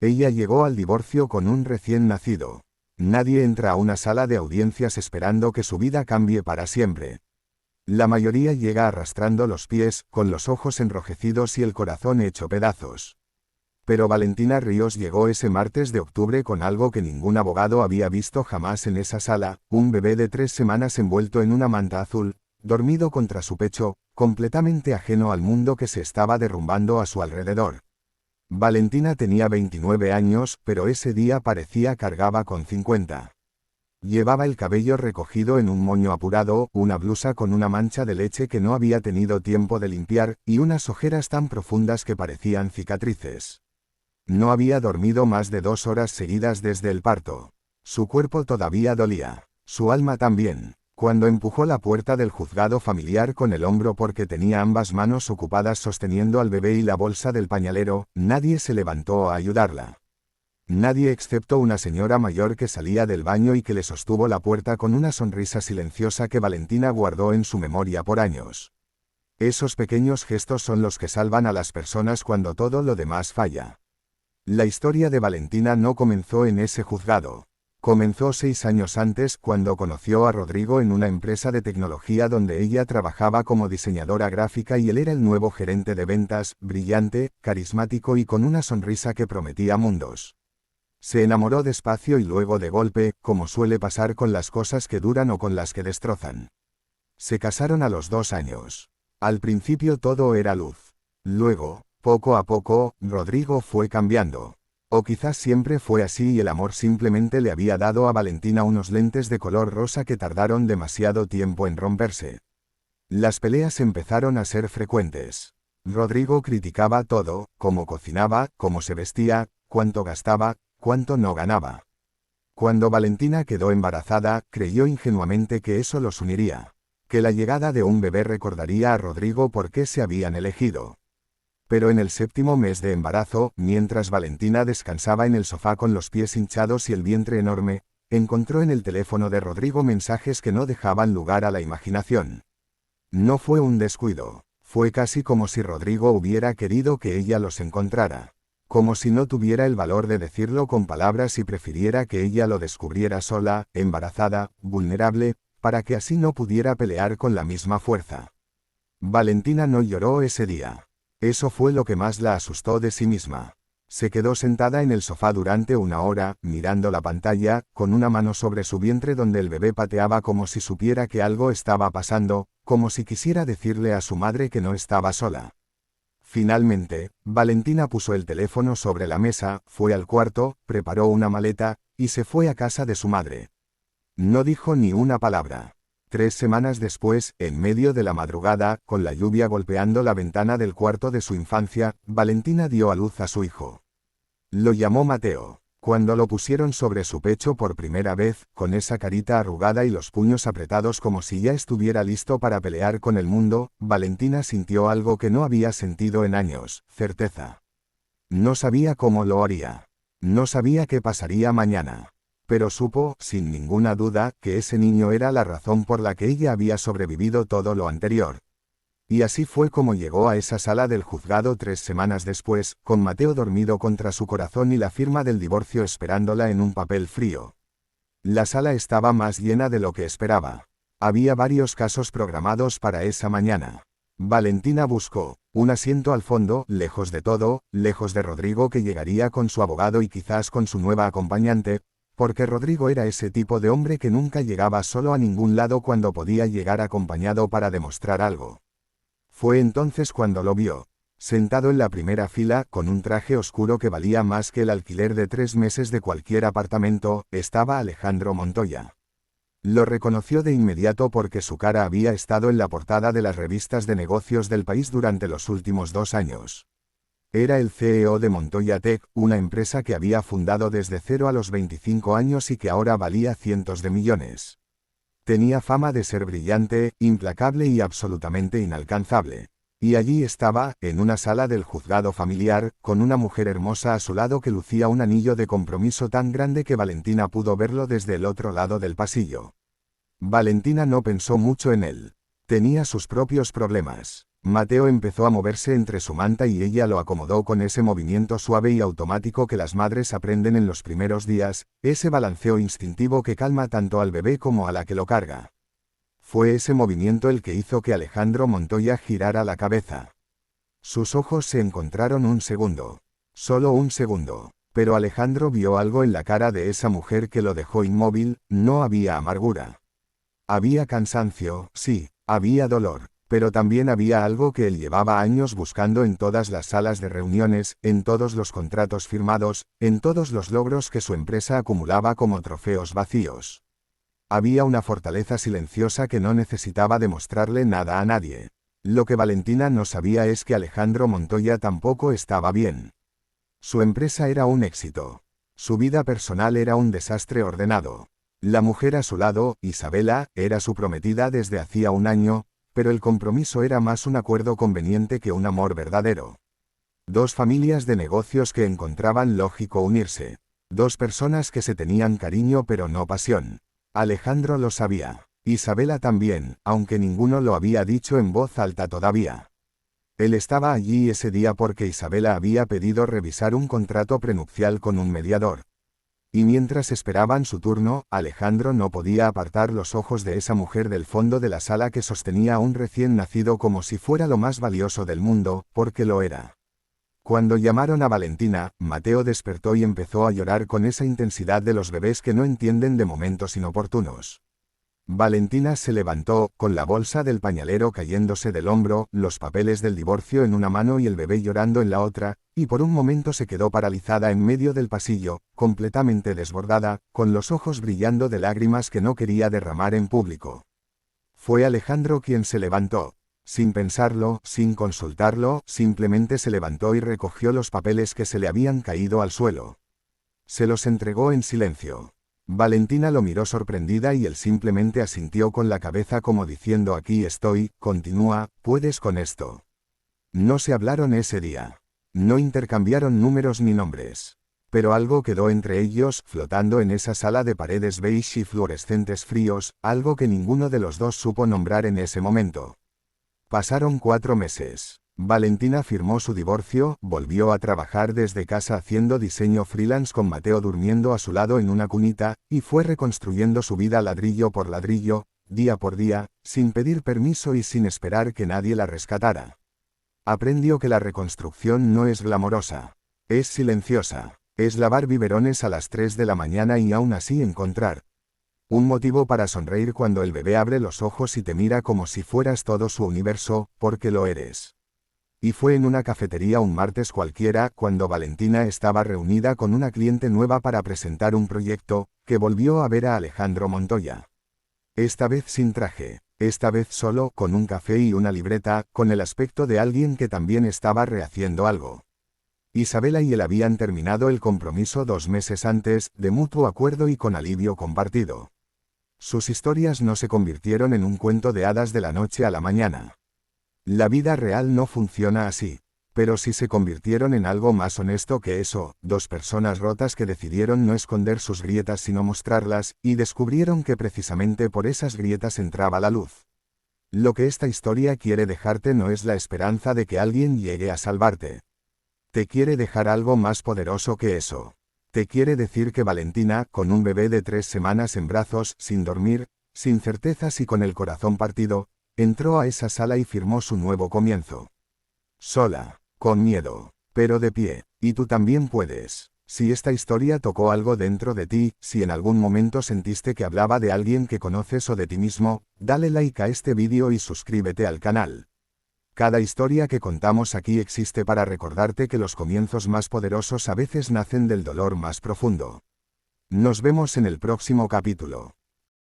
Ella llegó al divorcio con un recién nacido. Nadie entra a una sala de audiencias esperando que su vida cambie para siempre. La mayoría llega arrastrando los pies, con los ojos enrojecidos y el corazón hecho pedazos. Pero Valentina Ríos llegó ese martes de octubre con algo que ningún abogado había visto jamás en esa sala: un bebé de 3 semanas envuelto en una manta azul, dormido contra su pecho, completamente ajeno al mundo que se estaba derrumbando a su alrededor. Valentina tenía 29 años, pero ese día parecía cargaba con 50. Llevaba el cabello recogido en un moño apurado, una blusa con una mancha de leche que no había tenido tiempo de limpiar, y unas ojeras tan profundas que parecían cicatrices. No había dormido más de 2 horas seguidas desde el parto. Su cuerpo todavía dolía. Su alma también. Cuando empujó la puerta del juzgado familiar con el hombro porque tenía ambas manos ocupadas sosteniendo al bebé y la bolsa del pañalero, nadie se levantó a ayudarla. Nadie excepto una señora mayor que salía del baño y que le sostuvo la puerta con una sonrisa silenciosa que Valentina guardó en su memoria por años. Esos pequeños gestos son los que salvan a las personas cuando todo lo demás falla. La historia de Valentina no comenzó en ese juzgado. Comenzó 6 años antes, cuando conoció a Rodrigo en una empresa de tecnología donde ella trabajaba como diseñadora gráfica y él era el nuevo gerente de ventas, brillante, carismático y con una sonrisa que prometía mundos. Se enamoró despacio y luego de golpe, como suele pasar con las cosas que duran o con las que destrozan. Se casaron a los 2 años. Al principio todo era luz. Luego, poco a poco, Rodrigo fue cambiando. O quizás siempre fue así y el amor simplemente le había dado a Valentina unos lentes de color rosa que tardaron demasiado tiempo en romperse. Las peleas empezaron a ser frecuentes. Rodrigo criticaba todo: cómo cocinaba, cómo se vestía, cuánto gastaba, cuánto no ganaba. Cuando Valentina quedó embarazada, creyó ingenuamente que eso los uniría. Que la llegada de un bebé recordaría a Rodrigo por qué se habían elegido. Pero en el 7º mes de embarazo, mientras Valentina descansaba en el sofá con los pies hinchados y el vientre enorme, encontró en el teléfono de Rodrigo mensajes que no dejaban lugar a la imaginación. No fue un descuido. Fue casi como si Rodrigo hubiera querido que ella los encontrara. Como si no tuviera el valor de decirlo con palabras y prefiriera que ella lo descubriera sola, embarazada, vulnerable, para que así no pudiera pelear con la misma fuerza. Valentina no lloró ese día. Eso fue lo que más la asustó de sí misma. Se quedó sentada en el sofá durante 1 hora, mirando la pantalla, con una mano sobre su vientre donde el bebé pateaba como si supiera que algo estaba pasando, como si quisiera decirle a su madre que no estaba sola. Finalmente, Valentina puso el teléfono sobre la mesa, fue al cuarto, preparó una maleta, y se fue a casa de su madre. No dijo ni una palabra. 3 semanas después, en medio de la madrugada, con la lluvia golpeando la ventana del cuarto de su infancia, Valentina dio a luz a su hijo. Lo llamó Mateo. Cuando lo pusieron sobre su pecho por primera vez, con esa carita arrugada y los puños apretados como si ya estuviera listo para pelear con el mundo, Valentina sintió algo que no había sentido en años: certeza. No sabía cómo lo haría. No sabía qué pasaría mañana. Pero supo, sin ninguna duda, que ese niño era la razón por la que ella había sobrevivido todo lo anterior. Y así fue como llegó a esa sala del juzgado 3 semanas después, con Mateo dormido contra su corazón y la firma del divorcio esperándola en un papel frío. La sala estaba más llena de lo que esperaba. Había varios casos programados para esa mañana. Valentina buscó un asiento al fondo, lejos de todo, lejos de Rodrigo, que llegaría con su abogado y quizás con su nueva acompañante, porque Rodrigo era ese tipo de hombre que nunca llegaba solo a ningún lado cuando podía llegar acompañado para demostrar algo. Fue entonces cuando lo vio. Sentado en la primera fila, con un traje oscuro que valía más que el alquiler de 3 meses de cualquier apartamento, estaba Alejandro Montoya. Lo reconoció de inmediato porque su cara había estado en la portada de las revistas de negocios del país durante los últimos 2 años. Era el CEO de Montoya Tech, una empresa que había fundado desde cero a los 25 años y que ahora valía cientos de millones. Tenía fama de ser brillante, implacable y absolutamente inalcanzable. Y allí estaba, en una sala del juzgado familiar, con una mujer hermosa a su lado que lucía un anillo de compromiso tan grande que Valentina pudo verlo desde el otro lado del pasillo. Valentina no pensó mucho en él. Tenía sus propios problemas. Mateo empezó a moverse entre su manta y ella lo acomodó con ese movimiento suave y automático que las madres aprenden en los primeros días, ese balanceo instintivo que calma tanto al bebé como a la que lo carga. Fue ese movimiento el que hizo que Alejandro Montoya girara la cabeza. Sus ojos se encontraron un segundo. Solo un segundo. Pero Alejandro vio algo en la cara de esa mujer que lo dejó inmóvil. No había amargura. Había cansancio, sí, había dolor. Pero también había algo que él llevaba años buscando en todas las salas de reuniones, en todos los contratos firmados, en todos los logros que su empresa acumulaba como trofeos vacíos. Había una fortaleza silenciosa que no necesitaba demostrarle nada a nadie. Lo que Valentina no sabía es que Alejandro Montoya tampoco estaba bien. Su empresa era un éxito. Su vida personal era un desastre ordenado. La mujer a su lado, Isabela, era su prometida desde hacía un año, pero el compromiso era más un acuerdo conveniente que un amor verdadero. Dos familias de negocios que encontraban lógico unirse. Dos personas que se tenían cariño pero no pasión. Alejandro lo sabía. Isabela también, aunque ninguno lo había dicho en voz alta todavía. Él estaba allí ese día porque Isabela había pedido revisar un contrato prenupcial con un mediador. Y mientras esperaban su turno, Alejandro no podía apartar los ojos de esa mujer del fondo de la sala que sostenía a un recién nacido como si fuera lo más valioso del mundo, porque lo era. Cuando llamaron a Valentina, Mateo despertó y empezó a llorar con esa intensidad de los bebés que no entienden de momentos inoportunos. Valentina se levantó, con la bolsa del pañalero cayéndose del hombro, los papeles del divorcio en una mano y el bebé llorando en la otra, y por un momento se quedó paralizada en medio del pasillo, completamente desbordada, con los ojos brillando de lágrimas que no quería derramar en público. Fue Alejandro quien se levantó. Sin pensarlo, sin consultarlo, simplemente se levantó y recogió los papeles que se le habían caído al suelo. Se los entregó en silencio. Valentina lo miró sorprendida y él simplemente asintió con la cabeza como diciendo aquí estoy, continúa, puedes con esto. No se hablaron ese día. No intercambiaron números ni nombres. Pero algo quedó entre ellos, flotando en esa sala de paredes beige y fluorescentes fríos, algo que ninguno de los dos supo nombrar en ese momento. Pasaron 4 meses. Valentina firmó su divorcio, volvió a trabajar desde casa haciendo diseño freelance con Mateo durmiendo a su lado en una cunita, y fue reconstruyendo su vida ladrillo por ladrillo, día por día, sin pedir permiso y sin esperar que nadie la rescatara. Aprendió que la reconstrucción no es glamorosa. Es silenciosa. Es lavar biberones a las 3 de la mañana y aún así encontrar un motivo para sonreír cuando el bebé abre los ojos y te mira como si fueras todo su universo, porque lo eres. Y fue en una cafetería un martes cualquiera, cuando Valentina estaba reunida con una cliente nueva para presentar un proyecto, que volvió a ver a Alejandro Montoya. Esta vez sin traje, esta vez solo, con un café y una libreta, con el aspecto de alguien que también estaba rehaciendo algo. Isabela y él habían terminado el compromiso 2 meses antes, de mutuo acuerdo y con alivio compartido. Sus historias no se convirtieron en un cuento de hadas de la noche a la mañana. La vida real no funciona así, pero sí se convirtieron en algo más honesto que eso, 2 personas rotas que decidieron no esconder sus grietas sino mostrarlas, y descubrieron que precisamente por esas grietas entraba la luz. Lo que esta historia quiere dejarte no es la esperanza de que alguien llegue a salvarte. Te quiere dejar algo más poderoso que eso. Te quiere decir que Valentina, con un bebé de 3 semanas en brazos, sin dormir, sin certezas y con el corazón partido, entró a esa sala y firmó su nuevo comienzo. Sola, con miedo, pero de pie, y tú también puedes. Si esta historia tocó algo dentro de ti, si en algún momento sentiste que hablaba de alguien que conoces o de ti mismo, dale like a este vídeo y suscríbete al canal. Cada historia que contamos aquí existe para recordarte que los comienzos más poderosos a veces nacen del dolor más profundo. Nos vemos en el próximo capítulo.